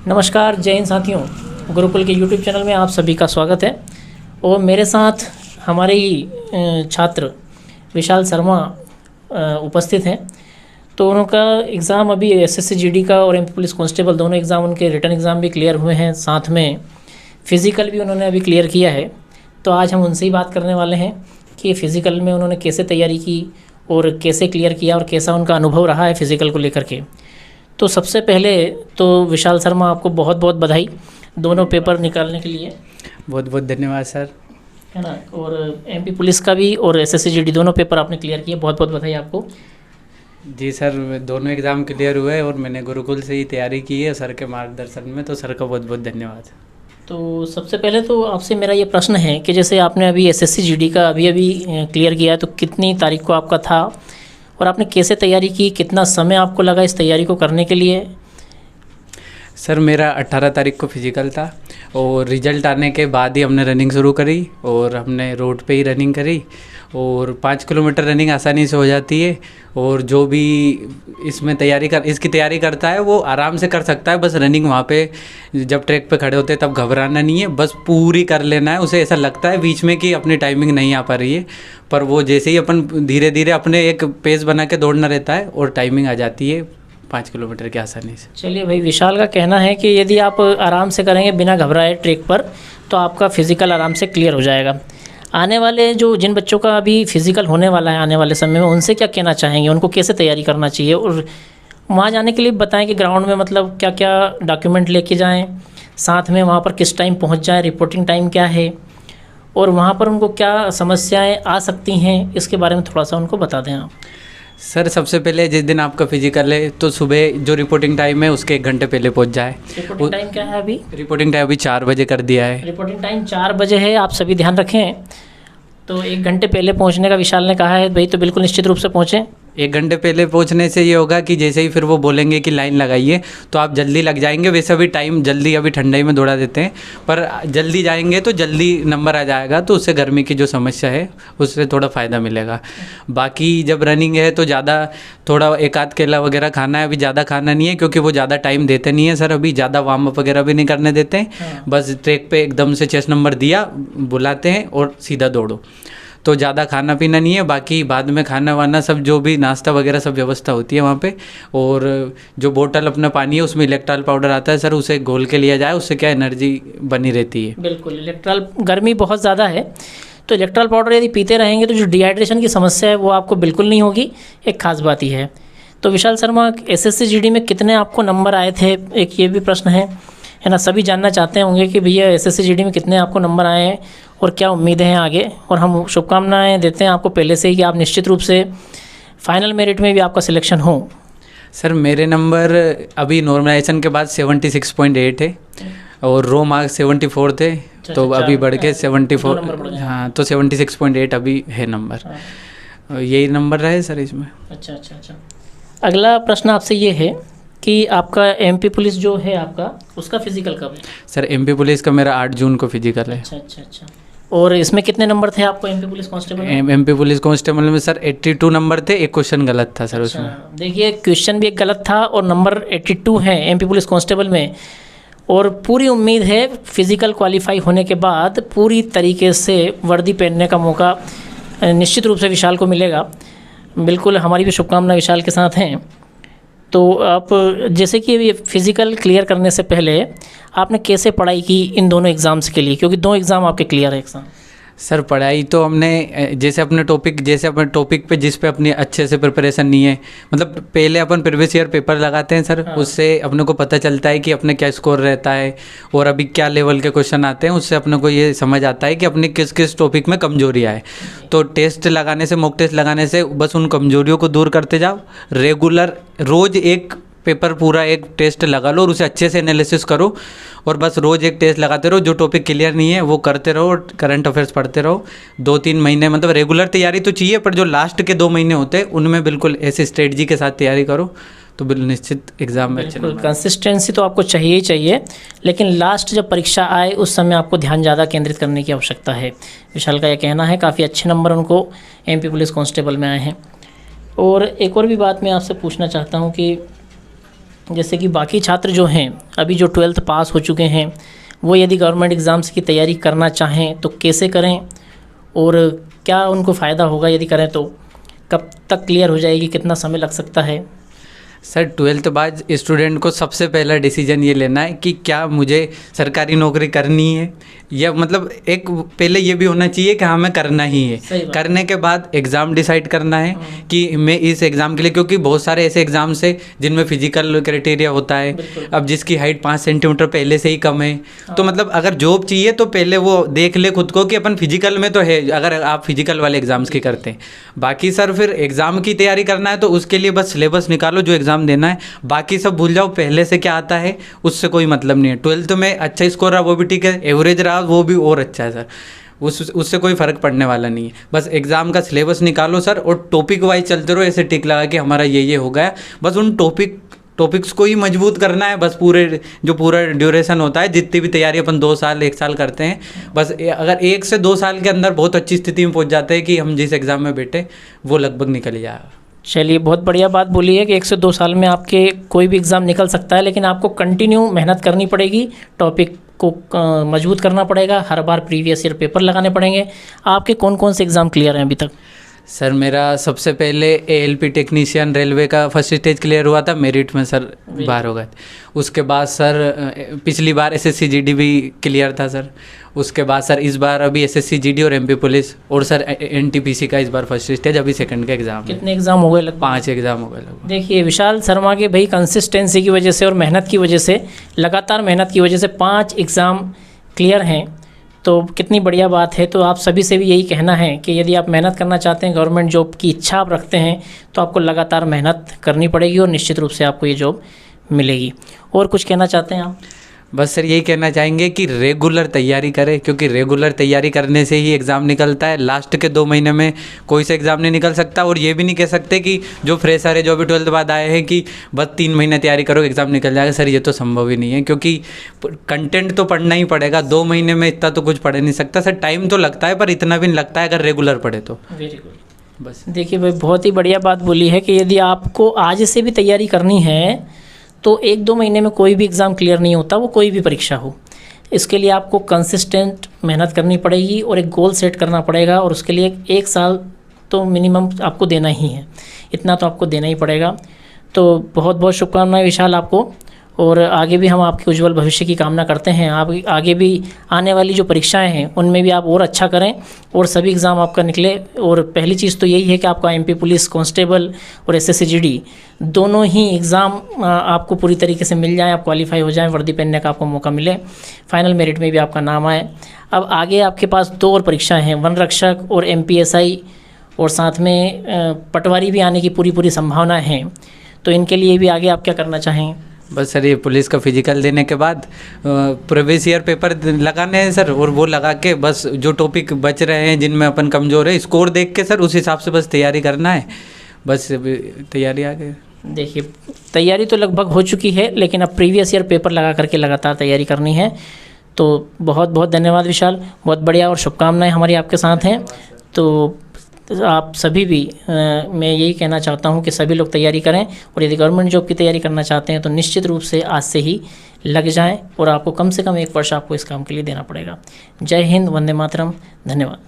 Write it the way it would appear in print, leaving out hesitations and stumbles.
नमस्कार, जय हिंद साथियों। गुरुकुल के यूट्यूब चैनल में आप सभी का स्वागत है। और मेरे साथ हमारे ही छात्र विशाल शर्मा उपस्थित हैं। तो उनका एग्ज़ाम अभी एसएससी जीडी का और एमपी पुलिस कांस्टेबल दोनों एग्ज़ाम उनके रिटर्न एग्ज़ाम भी क्लियर हुए हैं, साथ में फ़िज़िकल भी उन्होंने अभी क्लियर किया है। तो आज हम उनसे ही बात करने वाले हैं कि फ़िज़िकल में उन्होंने कैसे तैयारी की और कैसे क्लियर किया और कैसा उनका अनुभव रहा है फ़िज़िकल को लेकर के। तो सबसे पहले तो विशाल शर्मा, आपको बहुत बहुत बधाई दोनों पेपर निकालने के लिए। बहुत बहुत धन्यवाद सर, है ना। और एमपी पुलिस का भी और एसएससी जीडी दोनों पेपर आपने क्लियर किए, बहुत बहुत बधाई आपको। जी सर, दोनों एग्ज़ाम क्लियर हुए और मैंने गुरुकुल से ही तैयारी की है सर के मार्गदर्शन में, तो सर का बहुत बहुत धन्यवाद। तो सबसे पहले तो आपसे मेरा ये प्रश्न है कि जैसे आपने अभी एसएससी जीडी का अभी क्लियर किया है, तो कितनी तारीख को आपका था और आपने कैसे तैयारी की, कितना समय आपको लगा इस तैयारी को करने के लिए? सर मेरा 18 तारीख को फिजिकल था और रिजल्ट आने के बाद ही हमने रनिंग शुरू करी और हमने रोड पे ही रनिंग करी और 5 किलोमीटर रनिंग आसानी से हो जाती है। और जो भी इसकी तैयारी करता है वो आराम से कर सकता है। बस रनिंग वहाँ पे जब ट्रैक पे खड़े होते हैं तब घबराना नहीं है, बस पूरी कर लेना है। उसे ऐसा लगता है बीच में कि अपनी टाइमिंग नहीं आ पा रही है, पर वो जैसे ही अपन धीरे धीरे अपने एक पेस बना के दौड़ना रहता है और टाइमिंग आ जाती है 5 किलोमीटर की आसानी से। चलिए भाई, विशाल का कहना है कि यदि आप आराम से करेंगे बिना घबराए ट्रैक पर, तो आपका फ़िज़िकल आराम से क्लियर हो जाएगा। आने वाले जिन बच्चों का अभी फ़िज़िकल होने वाला है आने वाले समय में, उनसे क्या कहना चाहेंगे, उनको कैसे तैयारी करना चाहिए? और वहाँ जाने के लिए बताएं कि ग्राउंड में मतलब क्या क्या डॉक्यूमेंट लेके जाएं, साथ में वहाँ पर किस टाइम पहुँच जाएं, रिपोर्टिंग टाइम क्या है और वहाँ पर उनको क्या समस्याएँ आ सकती हैं, इसके बारे में थोड़ा सा उनको बता दें आप। सर सबसे पहले जिस दिन आपका फिजिकल है तो सुबह जो रिपोर्टिंग टाइम है उसके 1 घंटे पहले पहुंच जाए। रिपोर्टिंग टाइम क्या है अभी? रिपोर्टिंग टाइम अभी 4 बजे कर दिया है। रिपोर्टिंग टाइम 4 बजे है, आप सभी ध्यान रखें। तो 1 घंटे पहले पहुंचने का विशाल ने कहा है भाई, तो बिल्कुल निश्चित रूप से पहुंचें। 1 घंटे पहले पहुंचने से ये होगा कि जैसे ही फिर वो बोलेंगे कि लाइन लगाइए तो आप जल्दी लग जाएंगे। वैसे भी टाइम जल्दी अभी ठंडाई में दौड़ा देते हैं, पर जल्दी जाएंगे तो जल्दी नंबर आ जाएगा, तो उससे गर्मी की जो समस्या है उससे थोड़ा फ़ायदा मिलेगा। बाकी जब रनिंग है तो ज़्यादा थोड़ा एक आध केला वगैरह खाना है, अभी ज़्यादा खाना नहीं है क्योंकि वो ज़्यादा टाइम देते नहीं है सर। अभी ज़्यादा वार्म अप वगैरह भी नहीं करने देते हैं, बस ट्रैक पे एकदम से चेस्ट नंबर दिया, बुलाते हैं और सीधा दौड़ो। तो ज़्यादा खाना पीना नहीं है, बाकी बाद में खाना वाना सब जो भी नाश्ता वगैरह सब व्यवस्था होती है वहाँ पे। और जो बोतल अपना पानी है उसमें इलेक्ट्रॉल पाउडर आता है सर, उसे घोल के लिया जाए, उससे क्या एनर्जी बनी रहती है। बिल्कुल, इलेक्ट्रॉल, गर्मी बहुत ज़्यादा है तो इलेक्ट्रॉल पाउडर यदि पीते रहेंगे तो जो डिहाइड्रेशन की समस्या है वो आपको बिल्कुल नहीं होगी, एक खास बात ही है। तो विशाल शर्मा, एसएससी जीडी में कितने आपको नंबर आए थे, एक ये भी प्रश्न है ना। सभी जानना चाहते होंगे कि भैया एसएससी जीडी में कितने आपको नंबर आए हैं और क्या उम्मीदें हैं आगे। और हम शुभकामनाएं देते हैं आपको पहले से ही कि आप निश्चित रूप से फाइनल मेरिट में भी आपका सिलेक्शन हो। सर मेरे नंबर अभी नॉर्मलाइजेशन के बाद 76.8 है और रो मार्क्स 74 थे, तो अभी बढ़ के 74, हाँ, तो 76.8 अभी है नंबर। यही नंबर रहे सर इसमें। अच्छा। अगला प्रश्न आपसे ये है कि आपका एमपी पुलिस जो है आपका, उसका फिजिकल कब है? सर एमपी पुलिस का मेरा 8 जून को फिजिकल है। अच्छा। और इसमें कितने नंबर थे आपको एमपी पुलिस कांस्टेबल में? एमपी पुलिस कांस्टेबल में सर 82 नंबर थे, एक क्वेश्चन गलत था सर। उसमें देखिए, क्वेश्चन भी एक गलत था और नंबर 82 है एमपी पुलिस कांस्टेबल में। और पूरी उम्मीद है फिजिकल क्वालिफाई होने के बाद पूरी तरीके से वर्दी पहनने का मौका निश्चित रूप से विशाल को मिलेगा। बिल्कुल, हमारी भी शुभकामनाएं विशाल के साथ हैं। तो आप जैसे कि ये फिज़िकल क्लियर करने से पहले आपने कैसे पढ़ाई की इन दोनों एग्ज़ाम्स के लिए, क्योंकि 2 एग्ज़ाम आपके क्लियर है एग्ज़ाम? सर पढ़ाई तो हमने जैसे अपने टॉपिक पे जिस पे अपनी अच्छे से प्रिपरेशन नहीं है, मतलब पहले अपन प्रीवियस ईयर पेपर लगाते हैं सर। हाँ। उससे अपने को पता चलता है कि अपने क्या स्कोर रहता है और अभी क्या लेवल के क्वेश्चन आते हैं, उससे अपने को ये समझ आता है कि अपने किस किस टॉपिक में कमजोरियाँ है। तो टेस्ट लगाने से, मॉक टेस्ट लगाने से बस उन कमजोरियों को दूर करते जाओ। रेगुलर रोज़ एक पेपर पूरा एक टेस्ट लगा लो और उसे अच्छे से एनालिसिस करो और बस रोज़ एक टेस्ट लगाते रहो। जो टॉपिक क्लियर नहीं है वो करते रहो और करंट अफेयर्स पढ़ते रहो। 2-3 महीने, मतलब रेगुलर तैयारी तो चाहिए, पर जो लास्ट के 2 महीने होते हैं उनमें बिल्कुल ऐसे स्ट्रेटजी के साथ तैयारी करो तो बिल्कुल निश्चित एग्जाम में अच्छे नंबर। कंसिस्टेंसी तो आपको चाहिए ही चाहिए, लेकिन लास्ट जब परीक्षा आए उस समय आपको ध्यान ज़्यादा केंद्रित करने की आवश्यकता है। विशाल का यह कहना है। काफ़ी अच्छे नंबर उनको एमपी पुलिस कांस्टेबल में आए हैं। और एक और भी बात मैं आपसे पूछना चाहता हूँ कि जैसे कि बाकी छात्र जो हैं अभी जो 12th पास हो चुके हैं, वो यदि गवर्नमेंट एग्ज़ाम्स की तैयारी करना चाहें तो कैसे करें और क्या उनको फ़ायदा होगा यदि करें तो? कब तक क्लियर हो जाएगी, कितना समय लग सकता है? सर 12th बाद स्टूडेंट को सबसे पहला डिसीजन ये लेना है कि क्या मुझे सरकारी नौकरी करनी है, या मतलब एक पहले ये भी होना चाहिए कि हाँ मैं करना ही है। करने के बाद एग्ज़ाम डिसाइड करना है कि मैं इस एग्ज़ाम के लिए, क्योंकि बहुत सारे ऐसे एग्ज़ाम्स है जिनमें फिजिकल क्राइटेरिया होता है। अब जिसकी हाइट 5 सेंटीमीटर पहले से ही कम है, तो मतलब अगर जॉब चाहिए तो पहले वो देख ले खुद को कि अपन फिजिकल में तो है, अगर आप फिजिकल वाले एग्ज़ाम्स की करते हैं। बाकी सर फिर एग्ज़ाम की तैयारी करना है तो उसके लिए बस सिलेबस निकालो जो एग्ज़ाम देना है, बाकी सब भूल जाओ, पहले से क्या आता है उससे कोई मतलब नहीं है। 12th में अच्छा स्कोर रहा वो भी ठीक है, एवरेज रहा वो भी और अच्छा है सर, उससे कोई फ़र्क पड़ने वाला नहीं है। बस एग्ज़ाम का सिलेबस निकालो सर और टॉपिक वाइज चलते रहो, ऐसे टिक लगा कि हमारा ये हो गया। बस उन टॉपिक्स को ही मजबूत करना है, बस पूरा ड्यूरेशन होता है, जितनी भी तैयारी अपन 2 साल 1 साल करते हैं, बस अगर 1 से 2 साल के अंदर बहुत अच्छी स्थिति में पहुंच जाते हैं कि हम जिस एग्ज़ाम में बैठे वो लगभग निकल ही जाएगा। चलिए, बहुत बढ़िया बात बोली है कि 1 से 2 साल में आपके कोई भी एग्ज़ाम निकल सकता है, लेकिन आपको कंटिन्यू मेहनत करनी पड़ेगी, टॉपिक को मजबूत करना पड़ेगा, हर बार प्रीवियस ईयर पेपर लगाने पड़ेंगे। आपके कौन कौन से एग्ज़ाम क्लियर हैं अभी तक? सर मेरा सबसे पहले ALP टेक्नीशियन रेलवे का फर्स्ट स्टेज क्लियर हुआ था, मेरिट में सर बाहर हो गए थे। उसके बाद सर पिछली बार SSC GD भी क्लियर था सर। उसके बाद सर इस बार अभी SSC GD और MP पुलिस, और सर NTPC का इस बार फर्स्ट स्टेज, अभी सेकंड का एग्ज़ाम। कितने एग्ज़ाम हो गए? लगभग 5 एग्ज़ाम हो गए लगभग। देखिए विशाल शर्मा के भाई कंसिस्टेंसी की वजह से और मेहनत की वजह से, लगातार मेहनत की वजह से 5 एग्ज़ाम क्लियर हैं, तो कितनी बढ़िया बात है। तो आप सभी से भी यही कहना है कि यदि आप मेहनत करना चाहते हैं, गवर्नमेंट जॉब की इच्छा आप रखते हैं, तो आपको लगातार मेहनत करनी पड़ेगी और निश्चित रूप से आपको ये जॉब मिलेगी। और कुछ कहना चाहते हैं आप? बस सर यही कहना चाहेंगे कि रेगुलर तैयारी करें, क्योंकि रेगुलर तैयारी करने से ही एग्ज़ाम निकलता है। लास्ट के 2 महीने में कोई सा एग्ज़ाम नहीं निकल सकता, और ये भी नहीं कह सकते कि जो फ्रेशर है जो अभी 12th बाद आए हैं कि बस 3 महीने तैयारी करो एग्ज़ाम निकल जाएगा। सर ये तो संभव ही नहीं है, क्योंकि कंटेंट तो पढ़ना ही पड़ेगा। 2 महीने में इतना तो कुछ पढ़ नहीं सकता सर, टाइम तो लगता है पर इतना भी नहीं लगता है अगर रेगुलर पढ़े तो। Very good. बस देखिए भाई, बहुत ही बढ़िया बात बोली है कि यदि आपको आज से भी तैयारी करनी है तो 1-2 महीने में कोई भी एग्ज़ाम क्लियर नहीं होता, वो कोई भी परीक्षा हो। इसके लिए आपको कंसिस्टेंट मेहनत करनी पड़ेगी और एक गोल सेट करना पड़ेगा, और उसके लिए 1 साल तो मिनिमम आपको देना ही है, इतना तो आपको देना ही पड़ेगा। तो बहुत बहुत शुभकामनाएं विशाल आपको, और आगे भी हम आपके उज्जवल भविष्य की कामना करते हैं। आप आगे भी आने वाली जो परीक्षाएं हैं उनमें भी आप और अच्छा करें और सभी एग्ज़ाम आपका निकले। और पहली चीज़ तो यही है कि आपका MP पुलिस कांस्टेबल और SSC GD दोनों ही एग्ज़ाम आपको पूरी तरीके से मिल जाएं, आप क्वालिफाई हो जाएं, वर्दी पहनने का आपको मौका मिले, फाइनल मेरिट में भी आपका नाम आए। अब आगे आपके पास 2 और परीक्षाएँ हैं, वन रक्षक और MPSI, और साथ में पटवारी भी आने की पूरी संभावना है। तो इनके लिए भी आगे आप क्या करना चाहें? बस सर ये पुलिस का फिजिकल देने के बाद प्रीवियस ईयर पेपर लगाने हैं सर, और वो लगा के बस जो टॉपिक बच रहे हैं जिनमें अपन कमज़ोर है, स्कोर देख के सर उस हिसाब से बस तैयारी करना है। बस तैयारी आ गई। देखिए तैयारी तो लगभग हो चुकी है, लेकिन अब प्रीवियस ईयर पेपर लगा करके लगातार तैयारी करनी है। तो बहुत बहुत धन्यवाद विशाल, बहुत बढ़िया, और शुभकामनाएं हमारी आपके साथ हैं। तो आप सभी भी मैं यही कहना चाहता हूं कि सभी लोग तैयारी करें, और यदि गवर्नमेंट जॉब की तैयारी करना चाहते हैं तो निश्चित रूप से आज से ही लग जाएं, और आपको कम से कम 1 वर्ष आपको इस काम के लिए देना पड़ेगा। जय हिंद, वंदे मातरम, धन्यवाद।